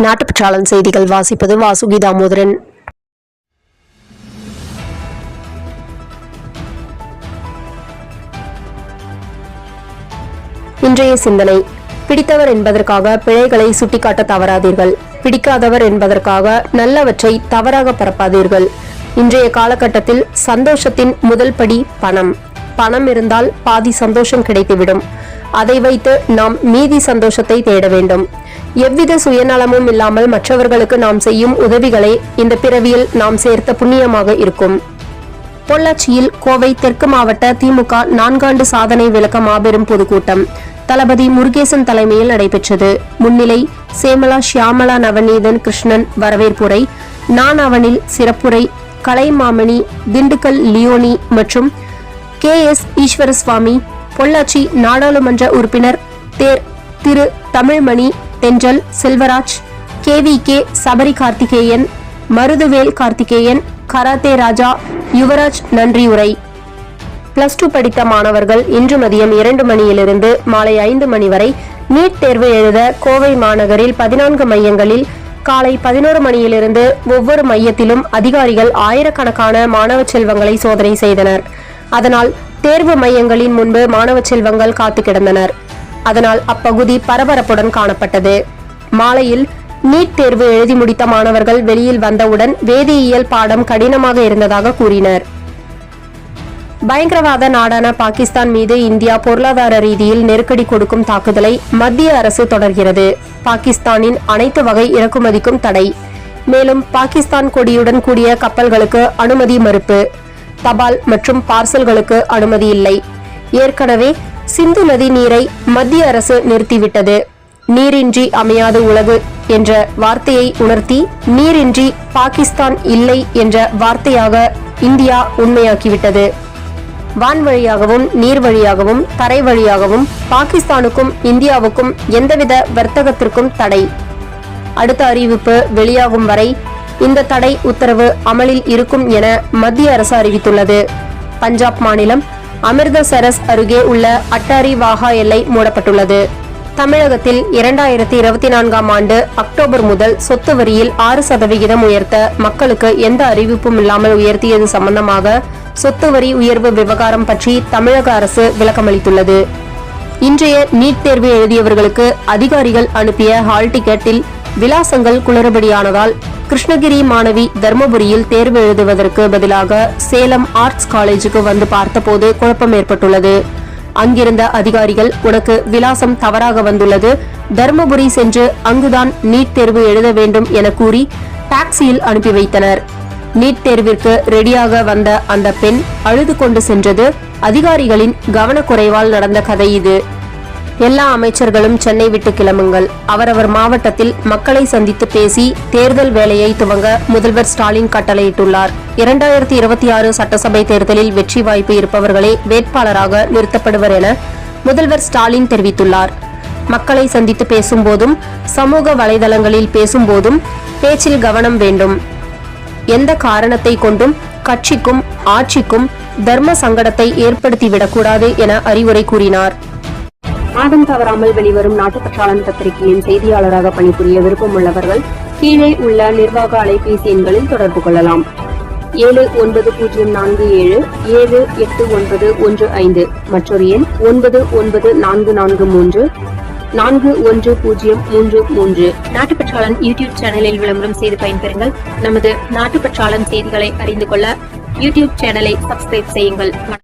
நாட்டுப்பற்றாளன் செய்திகள் வாசிப்பது வாசுகி தாமோதரன். இன்றைய சிந்தனை: பிடித்தவர் என்பதற்காக பிழைகளை சுட்டிக்காட்ட தவறாதீர்கள். பிடிக்காதவர் என்பதற்காக நல்லவற்றை தவறாக பரப்பாதீர்கள். இன்றைய காலகட்டத்தில் சந்தோஷத்தின் முதல் படி பணம். பணம் இருந்தால் பாதி சந்தோஷம் கிடைத்துவிடும். அதை வைத்து நாம் மீதி சந்தோஷத்தை தேட வேண்டும். எவ்வித சுயநலமும் இல்லாமல் மற்றவர்களுக்கு நாம் செய்யும் உதவிகளை இந்த பிறவியில் நாம் சேர்த்த புண்ணியமாக இருக்கும். பொள்ளாச்சியில் கோவை தெற்கு மாவட்ட திமுக 4 ஆண்டு சாதனை விளக்க மாபெரும் பொதுக்கூட்டம் தளபதி முருகேசன் தலைமையில் நடைபெற்றது. முன்னிலை சேமலா ஷியாமலா நவநீதன் கிருஷ்ணன் வரவேற்புரை, நான் அவனில் சிறப்புரை, கலைமாமணி, திண்டுக்கல் லியோனி மற்றும் KS ஈஸ்வரசுவாமி, பொள்ளாச்சி நாடாளுமன்ற உறுப்பினர் திரு தமிழ்மணி, தென்றல் செல்வராஜ், KVK சபரி கார்த்திகேயன், மருதுவேல் கார்த்திகேயன், கராத்தே ராஜா யுவராஜ் நன்றியுரை. +2 படித்த மாணவர்கள் இன்று மதியம் 2 மணியிலிருந்து மாலை 5 மணி வரை நீட் தேர்வு எழுத கோவை மாநகரில் 14 மையங்களில் காலை 11 மணியிலிருந்து ஒவ்வொரு மையத்திலும் அதிகாரிகள் ஆயிரக்கணக்கான மாணவ செல்வங்களை சோதனை செய்தனர். அதனால் தேர்வு மையங்களின் முன்பு மாணவ செல்வங்கள் காத்து கிடந்தனர். அதனால் அப்பகுதி பரபரப்புடன் காணப்பட்டது. மாலையில் நீட் தேர்வு எழுதி முடித்த மாணவர்கள் வெளியில் வந்தவுடன் வேதியியல் பாடம் கடினமாக இருந்ததாக கூறினர். பயங்கரவாத நாடான பாகிஸ்தான் மீது இந்தியா பொருளாதார ரீதியில் நெருக்கடி கொடுக்கும் தாக்குதலை மத்திய அரசு தொடர்கிறது. பாகிஸ்தானின் அனைத்து வகை இறக்குமதிக்கும் தடை. மேலும் பாகிஸ்தான் கொடியுடன் கூடிய கப்பல்களுக்கு அனுமதி மறுப்பு. தபால் மற்றும் பார்சல்களுக்கு அனுமதி இல்லை. ஏற்கனவே சிந்து நதி நீரை மத்திய அரசு நிறுத்திவிட்டது. நீரின்றி அமையாது உலகு என்ற வார்த்தையை உணர்த்தி நீரின்றி பாகிஸ்தான் இல்லை என்ற வார்த்தையாக இந்தியா உண்மையாக்கிவிட்டது. வான் வழியாகவும் நீர் வழியாகவும் தரை வழியாகவும் பாகிஸ்தானுக்கும் இந்தியாவுக்கும் எந்தவித வர்த்தகத்திற்கும் தடை. அடுத்த அறிவிப்பு வெளியாகும் வரை இந்த தடை உத்தரவு அமலில் இருக்கும் என மத்திய அரசு அறிவித்துள்ளது. பஞ்சாப் மாநிலம் அமிர்தசரஸ் அருகே உள்ள அட்டாரி வாகா எல்லை மூடப்பட்டுள்ளது. தமிழகத்தில் 2024ஆம் ஆண்டு அக்டோபர் முதல் சொத்து வரியில் 6% உயர்த்த மக்களுக்கு எந்த அறிவிப்பும் இல்லாமல் உயர்த்தியது சம்பந்தமாக சொத்து வரி உயர்வு விவகாரம் பற்றி தமிழக அரசு விளக்கமளித்துள்ளது. இன்றைய நீட் தேர்வு எழுதியவர்களுக்கு அதிகாரிகள் அனுப்பிய ஹால் டிக்கெட்டில் விலாசங்கள் குளறுபடியானதால் கிருஷ்ணகிரி மாணவி தர்மபுரியில் தேர்வு எழுதுவதற்கு பதிலாக சேலம் ஆர்ட்ஸ் காலேஜுக்கு வந்து பார்த்தபோது குழப்பம் ஏற்பட்டுள்ளது. அங்கிருந்த அதிகாரிகள், உனக்கு விலாசம் தவறாக வந்துள்ளது, தர்மபுரி சென்று அங்குதான் நீட் தேர்வு எழுத வேண்டும் என கூறி டாக்ஸியில் அனுப்பி வைத்தனர். நீட் தேர்விற்கு ரெடியாக வந்த அந்த பெண் அழுது கொண்டு சென்றது அதிகாரிகளின் கவனக்குறைவால் நடந்த கதை இது. எல்லா அமைச்சர்களும் சென்னை விட்டு கிளம்புங்கள். அவரவர் மாவட்டத்தில் மக்களை சந்தித்து பேசி தேர்தல் வேலையை துவங்க முதல்வர் ஸ்டாலின் கட்டளையிட்டுள்ளார். 2026 சட்டசபை தேர்தலில் வெற்றி வாய்ப்பு இருப்பவர்களே வேட்பாளராக நிறுத்தப்படுவர் என முதல்வர் ஸ்டாலின் தெரிவித்துள்ளார். மக்களை சந்தித்து பேசும்போதும் சமூக வலைதளங்களில் பேசும்போதும் பேச்சில் கவனம் வேண்டும். எந்த காரணத்தை கொண்டும் கட்சிக்கும் ஆட்சிக்கும் தர்ம சங்கடத்தை ஏற்படுத்திவிடக்கூடாது என அறிவுரை கூறினார். மாதம் தவறாமல் வெளிவரும் நாட்டுப்பற்றாளன் பத்திரிகையின் செய்தியாளராக பணிபுரிய விருப்பம் உள்ளவர்கள் கீழே உள்ள நிர்வாக அலைபேசி எண்களில் தொடர்பு கொள்ளலாம். 7947789115 மற்றொரு எண் 9944341033. நாட்டுப்பற்றாளன் யூடியூப் சேனலில் விளம்பரம் செய்து பயன்பெறுங்கள். நமது நாட்டுப்பற்றாளன் செய்திகளை அறிந்து கொள்ள யூடியூப் சேனலை சப்ஸ்கிரைப் செய்யுங்கள்.